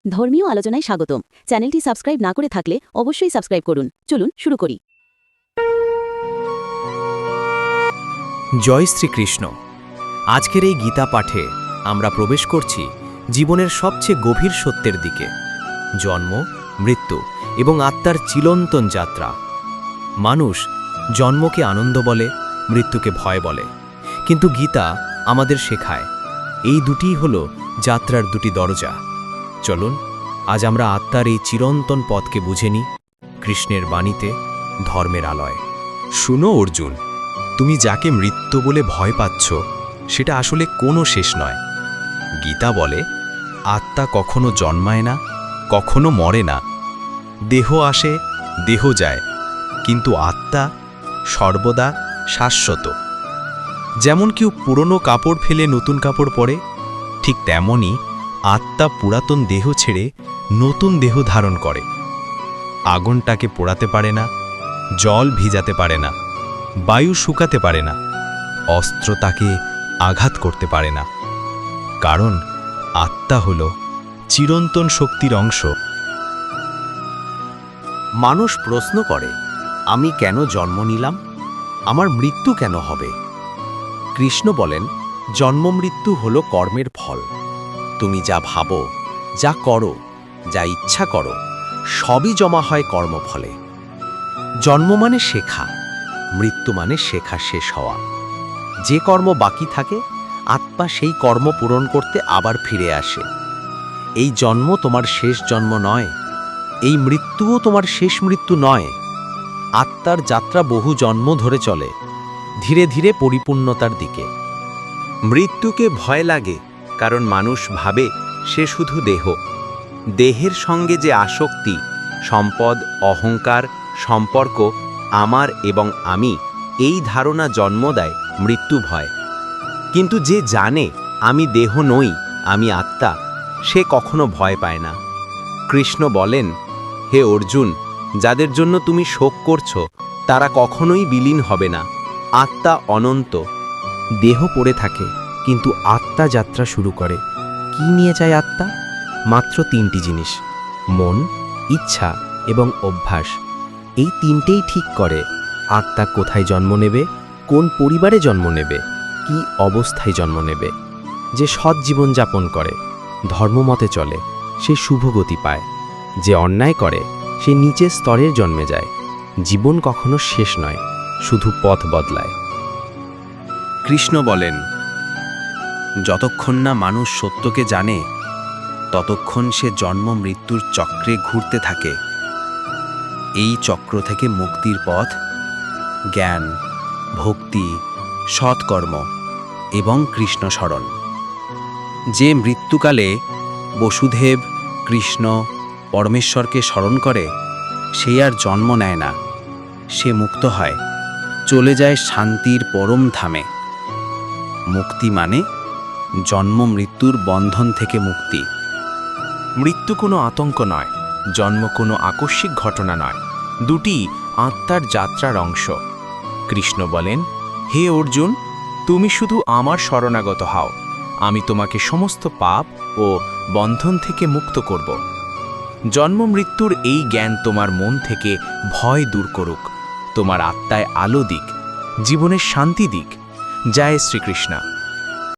ধর্মীয় আলোচনায় স্বাগতম। চ্যানেলটি সাবস্ক্রাইব না করে থাকলে অবশ্যই সাবস্ক্রাইব করুন। চলুন শুরু করি। জয় শ্রীকৃষ্ণ। আজকের এই গীতা পাঠে আমরা প্রবেশ করছি জীবনের সবচেয়ে গভীর সত্যের দিকে, জন্ম, মৃত্যু এবং আত্মার চিরন্তন যাত্রা। মানুষ জন্মকে আনন্দ বলে, মৃত্যুকে ভয় বলে, কিন্তু গীতা আমাদের শেখায় এই দুটিই হল যাত্রার দুটি দরজা। চলুন আজ আমরা আত্মার এই চিরন্তন পথকে বুঝে নিই কৃষ্ণের বাণীতে, ধর্মের আলয়। শুনো অর্জুন, তুমি যাকে মৃত্যু বলে ভয় পাচ্ছ সেটা আসলে কোনো শেষ নয়। গীতা বলে আত্মা কখনো জন্মায় না, কখনো মরে না। দেহ আসে, দেহ যায়, কিন্তু আত্মা সর্বদা শাশ্বত। যেমন কেউ পুরনো কাপড় ফেলে নতুন কাপড় পরে, ঠিক তেমনই আত্মা পুরাতন দেহ ছেড়ে নতুন দেহ ধারণ করে। আগুনটাকে পোড়াতে পারে না, জল ভিজাতে পারে না, বায়ু শুকাতে পারে না, অস্ত্র তাকে আঘাত করতে পারে না, কারণ আত্মা হল চিরন্তন শক্তির অংশ। মানুষ প্রশ্ন করে, আমি কেন জন্ম নিলাম? আমার মৃত্যু কেন হবে? কৃষ্ণ বলেন, জন্ম মৃত্যু হল কর্মের ফল। তুমি যা ভাবো, যা করো, যা ইচ্ছা করো, সবই জমা হয় কর্মফলে। জন্ম মানে শেখা, মৃত্যু মানে শেখা শেষ হওয়া। যে কর্ম বাকি থাকে, আত্মা সেই কর্ম পূরণ করতে আবার ফিরে আসে। এই জন্ম তোমার শেষ জন্ম নয়, এই মৃত্যুও তোমার শেষ মৃত্যু নয়। আত্মার যাত্রা বহু জন্ম ধরে চলে, ধীরে ধীরে পরিপূর্ণতার দিকে। মৃত্যুকে ভয় লাগে কারণ মানুষ ভাবে সে শুধু দেহ। দেহের সঙ্গে যে আসক্তি, সম্পদ, অহংকার, সম্পর্ক, আমার এবং আমি, এই ধারণা জন্ম দেয় মৃত্যু ভয়। কিন্তু যে জানে আমি দেহ নই, আমি আত্মা, সে কখনো ভয় পায় না। কৃষ্ণ বলেন, হে অর্জুন, যাদের জন্য তুমি শোক করছো তারা কখনোই বিলীন হবে না। আত্মা অনন্ত। দেহ পড়ে থাকে, কিন্তু আত্মা যাত্রা শুরু করে। কি নিয়ে যায় আত্মা? মাত্র তিনটি জিনিস: মন, ইচ্ছা এবং অভ্যাস। এই তিনটেই ঠিক করে আত্মা কোথায় জন্ম নেবে, কোন পরিবারে জন্ম নেবে, কি অবস্থায় জন্ম নেবে। যে সৎ জীবন যাপন করে, ধর্মমতে চলে, সে শুভগতি পায়। যে অন্যায় করে, সে নিচের স্তরের জন্মে যায়। জীবন কখনো শেষ নয়, শুধু পথ বদলায়। কৃষ্ণ বলেন, যতক্ষণ না মানুষ সত্যকে জানে, ততক্ষণ সে জন্ম মৃত্যুর চক্রে ঘুরতে থাকে। এই চক্র থেকে মুক্তির পথ জ্ঞান, ভক্তি, সৎকর্ম এবং কৃষ্ণ স্মরণ। যে মৃত্যুকালে বসুদেব, কৃষ্ণ, পরমেশ্বরকে স্মরণ করে, সে আর জন্ম নেয় না, সে মুক্ত হয়, চলে যায় শান্তির পরম ধামে। মুক্তি মানে জন্ম মৃত্যুর বন্ধন থেকে মুক্তি। মৃত্যু কোনো আতঙ্ক নয়, জন্ম কোনো আকস্মিক ঘটনা নয়, দুটি আত্মার যাত্রার অংশ। কৃষ্ণ বলেন, হে অর্জুন, তুমি শুধু আমার শরণাগত হও, আমি তোমাকে সমস্ত পাপ ও বন্ধন থেকে মুক্ত করব। জন্ম মৃত্যুর এই জ্ঞান তোমার মন থেকে ভয় দূর করুক, তোমার আত্মায় আলো দিক, জীবনের শান্তি দিক। জয় শ্রীকৃষ্ণ।